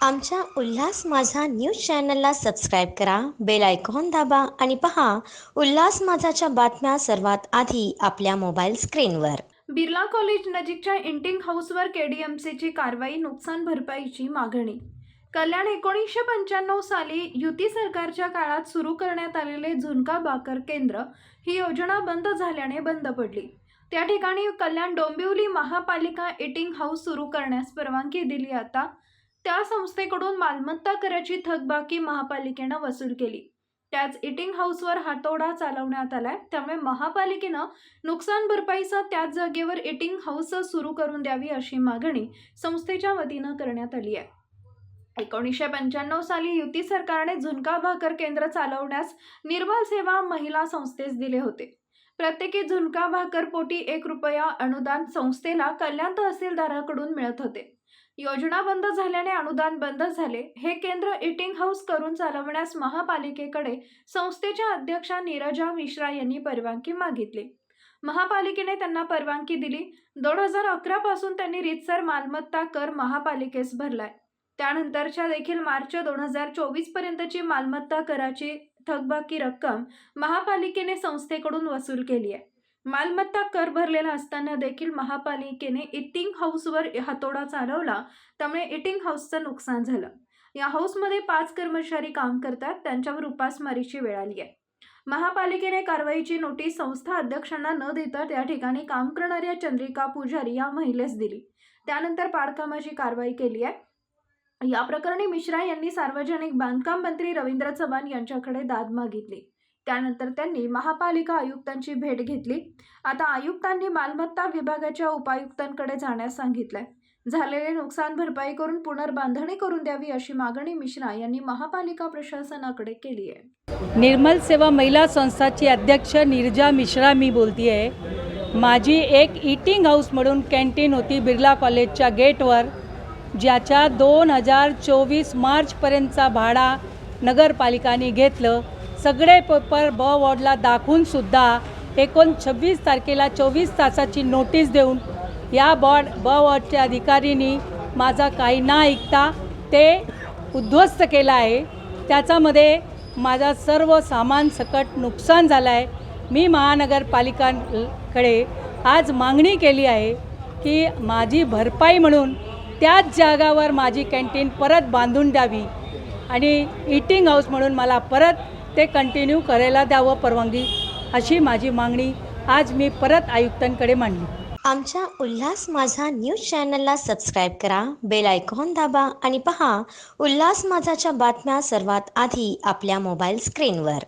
आमच्या उल्हास माझा न्यूज चॅनलला सबस्क्राईब करा, बेल आयकॉन दाबा आणि पहा उल्हास माझाच्या बातम्या सर्वात आधी आपल्या मोबाईल स्क्रीनवर. बिर्ला कॉलेज नजीकच्या इंटिंग हाऊसवर केडीएमसीची कारवाई, नुकसान भरपाईची मागणी. कल्याण 1995 साली युती सरकारच्या काळात सुरू करण्यात आलेले झुणका भाकर केंद्र ही योजना बंद झाल्याने बंद पडली. त्या ठिकाणी कल्याण डोंबिवली महापालिका इटिंग हाऊस सुरू करण्यास परवानगी दिली. आता त्या संस्थेकडून मालमत्ता कराची थकबाकी महापालिकेनं वसूल केली. त्याच इटिंग हाऊसवर हातोडा चालवण्यात आलाय. त्यामुळे महापालिकेनं नुकसान भरपाईचा त्याच जागेवर इटिंग हाऊस सुरू करून द्यावी अशी मागणी संस्थेच्या वतीनं करण्यात आली आहे. 1995 साली युती सरकारने झुणका भाकर केंद्र चालवण्यास निर्मल सेवा महिला संस्थेस दिले होते. प्रत्येकी झुणका भाकर पोटी ₹1 अनुदान संस्थेला कल्याण तहसीलदाराकडून मिळत होते. योजना बंद झाल्याने अनुदान बंद झाले. हे केंद्र इटिंग हाऊस करून चालवण्यास महापालिकेकडे संस्थेच्या अध्यक्षा नीरजा मिश्रा यांनी परवानगी मागितली. महापालिकेने त्यांना परवानगी दिली. 2011 पासून त्यांनी रीतसर मालमत्ता कर महापालिकेस भरलाय. त्यानंतरच्या देखील मार्च 2024 पर्यंतची मालमत्ता कराची थकबाकी रक्कम महापालिकेने संस्थेकडून वसूल केली आहे. मालमत्ता कर भरलेला असताना देखील महापालिकेने इटिंग हाऊसवर हातोडा चालवला. त्यामुळे इटिंग हाऊसचं नुकसान झालं. या हाऊसमध्ये 5 कर्मचारी काम करतात. त्यांच्यावर उपासमारीची वेळ आली आहे. महापालिकेने कारवाईची नोटीस संस्था अध्यक्षांना न देता त्या ठिकाणी काम करणाऱ्या चंद्रिका पुजारी या महिलेस दिली. त्यानंतर पाडकामाची कारवाई केली आहे. या प्रकरणी मिश्रा यांनी सार्वजनिक बांधकाम मंत्री रवींद्र चव्हाण यांच्याकडे दाद मागितली. त्यानंतर त्यांनी महापालिका आयुक्तांची भेट घेतली. आता आयुक्तांनी मालमत्ता विभागाच्या उपायुक्तांकडे जाण्यास सांगितलंय. झालेले नुकसान भरपाई करून पुनर्बांधणी करून द्यावी अशी मागणी मिश्रा यांनी महापालिका प्रशासनाकडे केली आहे. निर्मल सेवा महिला संस्थाची अध्यक्ष नीरजा मिश्रा मी बोलती आहे. माझी एक इटिंग हाऊस म्हणून कॅन्टीन होती बिर्ला कॉलेजच्या गेटवर, ज्याच्या 2024 मार्चपर्यंतचा भाडा नगरपालिकाने घेतलं. सगळे पेपर ब वॉर्डला दाखवूनसुद्धा 26 तारखेला 24 तासाची नोटीस देऊन या ब वॉर्डच्या अधिकाऱ्यांनी माझा काही ना ऐकता ते उद्ध्वस्त केलं आहे. त्याच्यामध्ये माझा सर्व सामान सकट नुकसान झालं आहे. मी महानगरपालिकांकडे आज मागणी केली आहे की माझी भरपाई म्हणून त्याच जागावर माझी कॅन्टीन परत बांधून द्यावी आणि इटिंग हाऊस म्हणून मला परत ते कंटिन्यू करायला द्यावं परवानगी, अशी माझी मागणी आज मी परत आयुक्तांकडे मांडली. आमच्या उल्हास माझा न्यूज चॅनलला सबस्क्राईब करा, बेल आयकॉन दाबा आणि पहा उल्हास माझाच्या बातम्या सर्वात आधी आपल्या मोबाईल स्क्रीनवर.